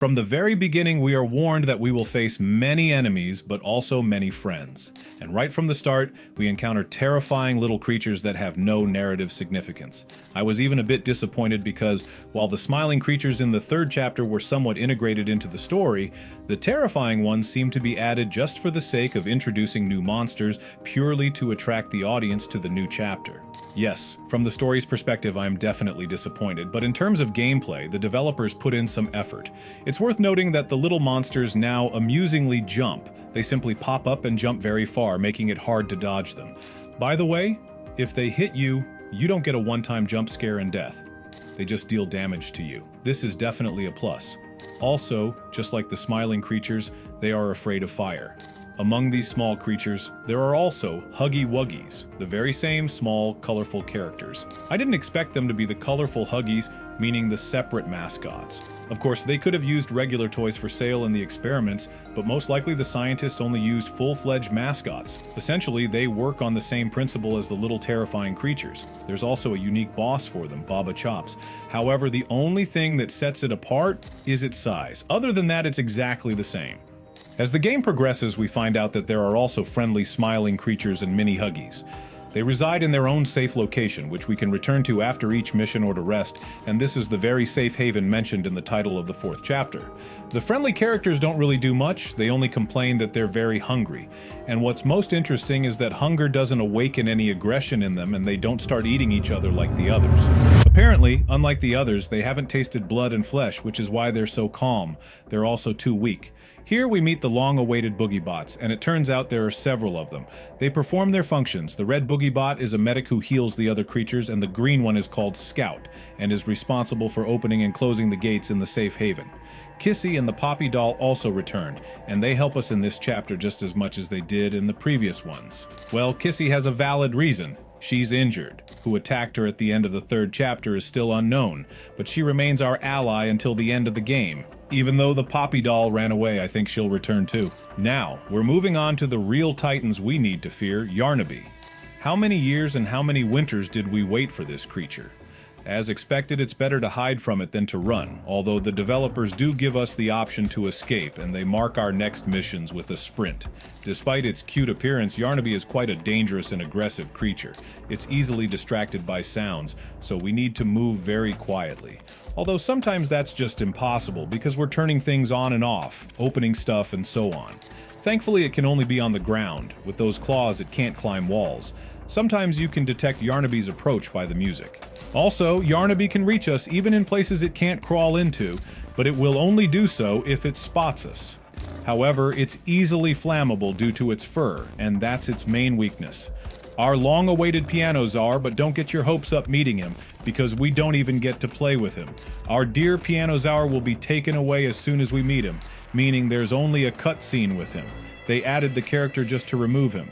From the very beginning, we are warned that we will face many enemies, but also many friends. And right from the start, we encounter terrifying little creatures that have no narrative significance. I was even a bit disappointed because, while the smiling creatures in the third chapter were somewhat integrated into the story, the terrifying ones seemed to be added just for the sake of introducing new monsters, purely to attract the audience to the new chapter. Yes, from the story's perspective, I am definitely disappointed, but in terms of gameplay, the developers put in some effort. It's worth noting that the little monsters now amusingly jump. They simply pop up and jump very far, making it hard to dodge them. By the way, if they hit you, you don't get a one-time jump scare and death. They just deal damage to you. This is definitely a plus. Also, just like the smiling creatures, they are afraid of fire. Among these small creatures, there are also Huggy Wuggies, the very same small, colorful characters. I didn't expect them to be the colorful Huggies, meaning the separate mascots. Of course, they could have used regular toys for sale in the experiments, but most likely the scientists only used full-fledged mascots. Essentially, they work on the same principle as the little terrifying creatures. There's also a unique boss for them, Baba Chops. However, the only thing that sets it apart is its size. Other than that, it's exactly the same. As the game progresses, we find out that there are also friendly, smiling creatures and mini Huggies. They reside in their own safe location, which we can return to after each mission or to rest, and this is the very safe haven mentioned in the title of the 4th chapter. The friendly characters don't really do much, they only complain that they're very hungry. And what's most interesting is that hunger doesn't awaken any aggression in them and they don't start eating each other like the others. Apparently, unlike the others, they haven't tasted blood and flesh, which is why they're so calm. They're also too weak. Here we meet the long-awaited Boogie Bots, and it turns out there are several of them. They perform their functions. The red Boogie Bot is a medic who heals the other creatures, and the green one is called Scout, and is responsible for opening and closing the gates in the safe haven. Kissy and the Poppy doll also returned, and they help us in this chapter just as much as they did in the previous ones. Well, Kissy has a valid reason. She's injured. Who attacked her at the end of the 3rd chapter is still unknown, but she remains our ally until the end of the game. Even though the Poppy doll ran away, I think she'll return too. Now, we're moving on to the real titans we need to fear, Yarnaby. How many years and how many winters did we wait for this creature? As expected, it's better to hide from it than to run, although the developers do give us the option to escape, and they mark our next missions with a sprint. Despite its cute appearance, Yarnaby is quite a dangerous and aggressive creature. It's easily distracted by sounds, so we need to move very quietly. Although sometimes that's just impossible because we're turning things on and off, opening stuff and so on. Thankfully, it can only be on the ground. With those claws, it can't climb walls. Sometimes you can detect Yarnaby's approach by the music. Also, Yarnaby can reach us even in places it can't crawl into, but it will only do so if it spots us. However, it's easily flammable due to its fur, and that's its main weakness. Our long-awaited Pianosaur, but don't get your hopes up meeting him, because we don't even get to play with him. Our dear Pianosaur will be taken away as soon as we meet him, meaning there's only a cutscene with him. They added the character just to remove him.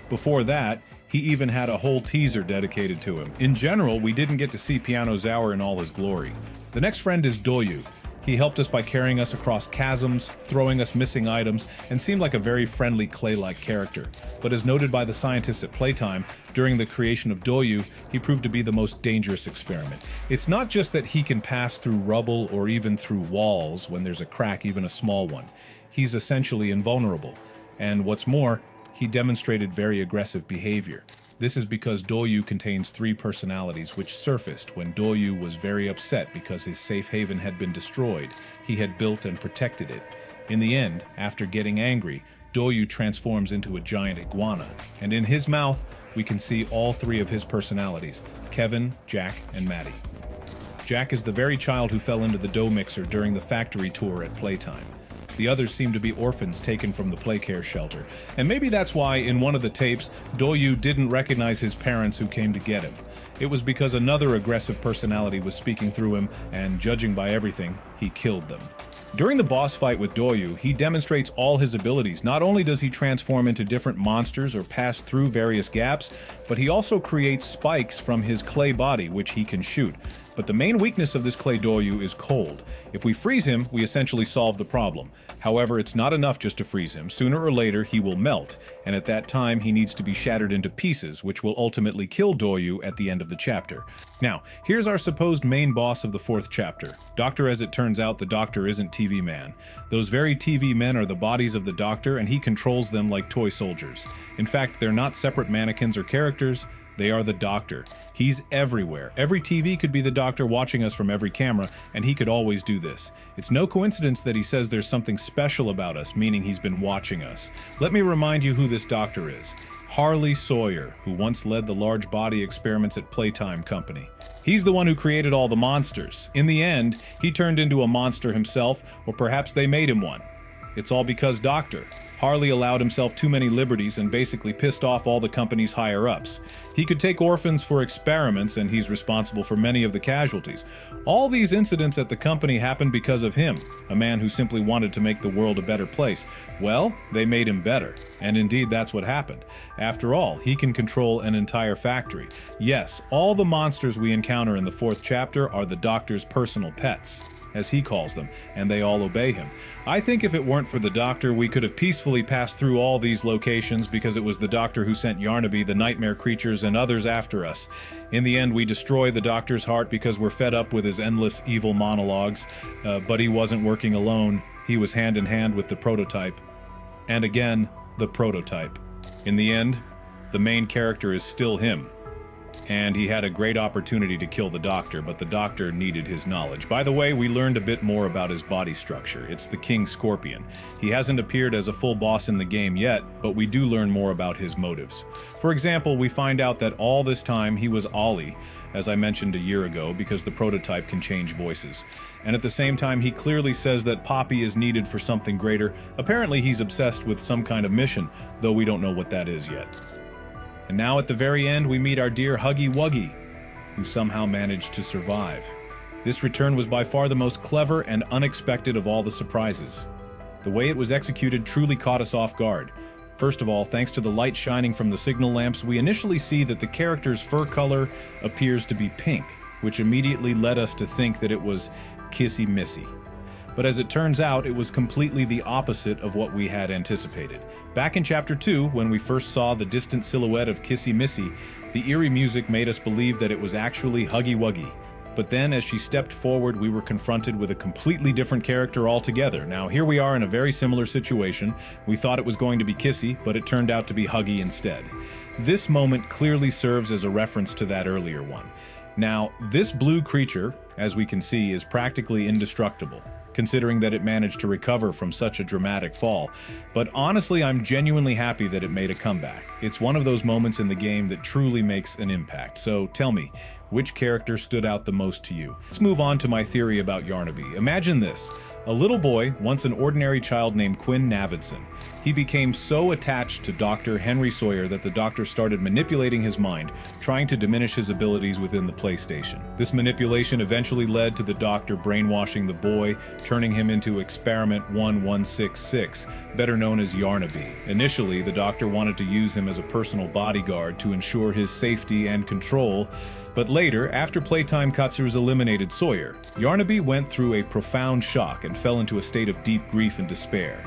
Before that, he even had a whole teaser dedicated to him. In general, we didn't get to see Pianosaur in all his glory. The next friend is Doey. He helped us by carrying us across chasms, throwing us missing items, and seemed like a very friendly clay-like character. But as noted by the scientists at Playtime, during the creation of Doey, he proved to be the most dangerous experiment. It's not just that he can pass through rubble or even through walls when there's a crack, even a small one. He's essentially invulnerable. And what's more, he demonstrated very aggressive behavior. This is because Doey contains 3 personalities which surfaced when Doey was very upset because his safe haven had been destroyed. He had built and protected it. In the end, after getting angry, Doey transforms into a giant iguana, and in his mouth, we can see all 3 of his personalities, Kevin, Jack, and Maddie. Jack is the very child who fell into the dough mixer during the factory tour at Playtime. The others seem to be orphans taken from the Playcare shelter, and maybe that's why in one of the tapes, Doey didn't recognize his parents who came to get him. It was because another aggressive personality was speaking through him, and judging by everything, he killed them. During the boss fight with Doey, he demonstrates all his abilities. Not only does he transform into different monsters or pass through various gaps, but he also creates spikes from his clay body which he can shoot. But the main weakness of this clay Doey is cold. If we freeze him, we essentially solve the problem. However, it's not enough just to freeze him. Sooner or later, he will melt, and at that time, he needs to be shattered into pieces, which will ultimately kill Doey at the end of the chapter. Now, here's our supposed main boss of the 4th chapter. Doctor, as it turns out, the Doctor isn't TV Man. Those very TV men are the bodies of the Doctor, and he controls them like toy soldiers. In fact, they're not separate mannequins or characters. They are the Doctor. He's everywhere. Every TV could be the Doctor watching us from every camera, and he could always do this. It's no coincidence that he says there's something special about us, meaning he's been watching us. Let me remind you who this Doctor is. Harley Sawyer, who once led the large body experiments at Playtime Company. He's the one who created all the monsters. In the end, he turned into a monster himself, or perhaps they made him one. It's all because Doctor. Harley allowed himself too many liberties and basically pissed off all the company's higher-ups. He could take orphans for experiments, and he's responsible for many of the casualties. All these incidents at the company happened because of him, a man who simply wanted to make the world a better place. Well, they made him better, and indeed that's what happened. After all, he can control an entire factory. Yes, all the monsters we encounter in the 4th chapter are the Doctor's personal pets, as he calls them, and they all obey him. I think if it weren't for the Doctor, we could have peacefully passed through all these locations because it was the Doctor who sent Yarnaby, the nightmare creatures, and others after us. In the end, we destroy the Doctor's heart because we're fed up with his endless evil monologues, but he wasn't working alone. He was hand in hand with the prototype. And again, the prototype. In the end, the main character is still him. And he had a great opportunity to kill the Doctor, but the Doctor needed his knowledge. By the way, we learned a bit more about his body structure. It's the King Scorpion. He hasn't appeared as a full boss in the game yet, but we do learn more about his motives. For example, we find out that all this time he was Ollie, as I mentioned a year ago, because the prototype can change voices. And at the same time, he clearly says that Poppy is needed for something greater. Apparently he's obsessed with some kind of mission, though we don't know what that is yet. And now at the very end, we meet our dear Huggy Wuggy, who somehow managed to survive. This return was by far the most clever and unexpected of all the surprises. The way it was executed truly caught us off guard. First of all, thanks to the light shining from the signal lamps, we initially see that the character's fur color appears to be pink, which immediately led us to think that it was Kissy Missy. But as it turns out, it was completely the opposite of what we had anticipated. Back in Chapter 2, when we first saw the distant silhouette of Kissy Missy, the eerie music made us believe that it was actually Huggy Wuggy. But then, as she stepped forward, we were confronted with a completely different character altogether. Now, here we are in a very similar situation. We thought it was going to be Kissy, but it turned out to be Huggy instead. This moment clearly serves as a reference to that earlier one. Now, this blue creature, as we can see, is practically indestructible, considering that it managed to recover from such a dramatic fall. But honestly, I'm genuinely happy that it made a comeback. It's one of those moments in the game that truly makes an impact. So tell me, which character stood out the most to you? Let's move on to my theory about Yarnaby. Imagine this. A little boy, once an ordinary child named Quinn Navidson. He became so attached to Dr. Henry Sawyer that the Doctor started manipulating his mind, trying to diminish his abilities within the PlayStation. This manipulation eventually led to the Doctor brainwashing the boy, turning him into Experiment 1166, better known as Yarnaby. Initially, the Doctor wanted to use him as a personal bodyguard to ensure his safety and control, but later, after Playtime Cutsers eliminated Sawyer, Yarnaby went through a profound shock and fell into a state of deep grief and despair.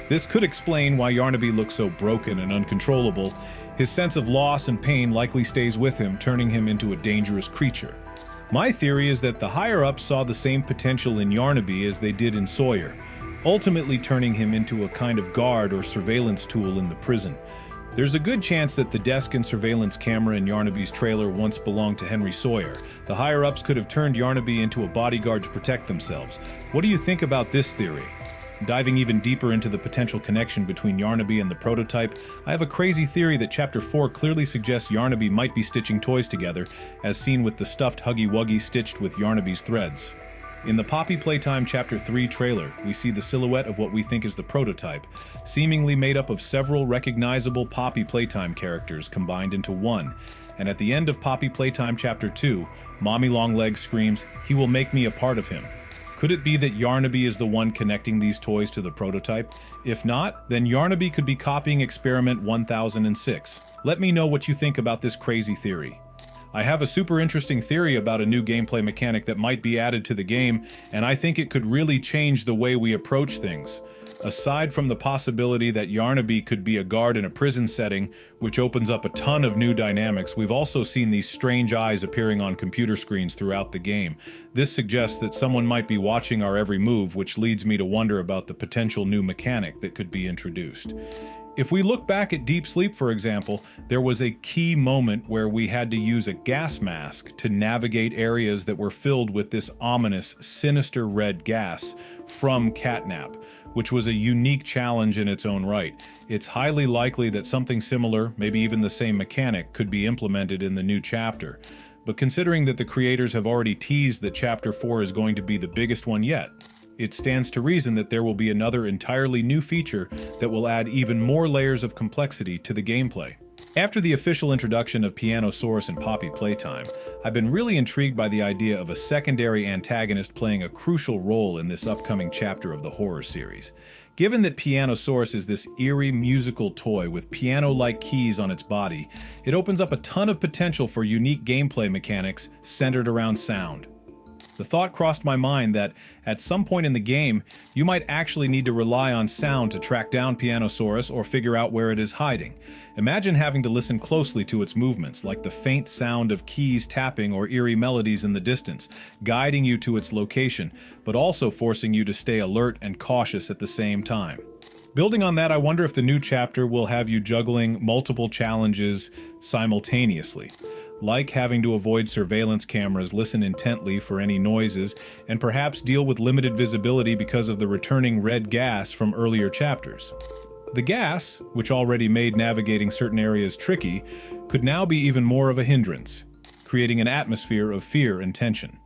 This could explain why Yarnaby looks so broken and uncontrollable. His sense of loss and pain likely stays with him, turning him into a dangerous creature. My theory is that the higher-ups saw the same potential in Yarnaby as they did in Sawyer, ultimately turning him into a kind of guard or surveillance tool in the prison. There's a good chance that the desk and surveillance camera in Yarnaby's trailer once belonged to Henry Sawyer. The higher-ups could have turned Yarnaby into a bodyguard to protect themselves. What do you think about this theory? Diving even deeper into the potential connection between Yarnaby and the prototype, I have a crazy theory that Chapter 4 clearly suggests Yarnaby might be stitching toys together, as seen with the stuffed Huggy Wuggy stitched with Yarnaby's threads. In the Poppy Playtime Chapter 3 trailer, we see the silhouette of what we think is the prototype, seemingly made up of several recognizable Poppy Playtime characters combined into one. And at the end of Poppy Playtime Chapter 2, Mommy Longlegs screams, "He will make me a part of him." Could it be that Yarnaby is the one connecting these toys to the prototype? If not, then Yarnaby could be copying Experiment 1006. Let me know what you think about this crazy theory. I have a super interesting theory about a new gameplay mechanic that might be added to the game, and I think it could really change the way we approach things. Aside from the possibility that Yarnaby could be a guard in a prison setting, which opens up a ton of new dynamics, we've also seen these strange eyes appearing on computer screens throughout the game. This suggests that someone might be watching our every move, which leads me to wonder about the potential new mechanic that could be introduced. If we look back at Deep Sleep, for example, there was a key moment where we had to use a gas mask to navigate areas that were filled with this ominous, sinister red gas from catnap, which was a unique challenge in its own right. It's highly likely that something similar, maybe even the same mechanic, could be implemented in the new chapter. But considering that the creators have already teased that Chapter 4 is going to be the biggest one yet, it stands to reason that there will be another entirely new feature that will add even more layers of complexity to the gameplay. After the official introduction of Pianosaurus and Poppy Playtime, I've been really intrigued by the idea of a secondary antagonist playing a crucial role in this upcoming chapter of the horror series. Given that Pianosaurus is this eerie musical toy with piano-like keys on its body, it opens up a ton of potential for unique gameplay mechanics centered around sound. The thought crossed my mind that, at some point in the game, you might actually need to rely on sound to track down Pianosaurus or figure out where it is hiding. Imagine having to listen closely to its movements, like the faint sound of keys tapping or eerie melodies in the distance, guiding you to its location, but also forcing you to stay alert and cautious at the same time. Building on that, I wonder if the new chapter will have you juggling multiple challenges simultaneously, like having to avoid surveillance cameras, listen intently for any noises, and perhaps deal with limited visibility because of the returning red gas from earlier chapters. The gas, which already made navigating certain areas tricky, could now be even more of a hindrance, creating an atmosphere of fear and tension.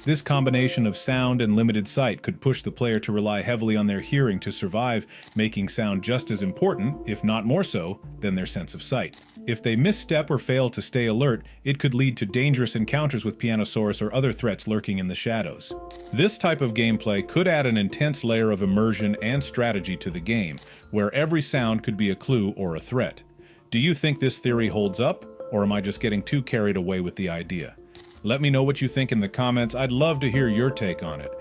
This combination of sound and limited sight could push the player to rely heavily on their hearing to survive, making sound just as important, if not more so, than their sense of sight. If they misstep or fail to stay alert, it could lead to dangerous encounters with Pianosaurus or other threats lurking in the shadows. This type of gameplay could add an intense layer of immersion and strategy to the game, where every sound could be a clue or a threat. Do you think this theory holds up, or am I just getting too carried away with the idea? Let me know what you think in the comments. I'd love to hear your take on it.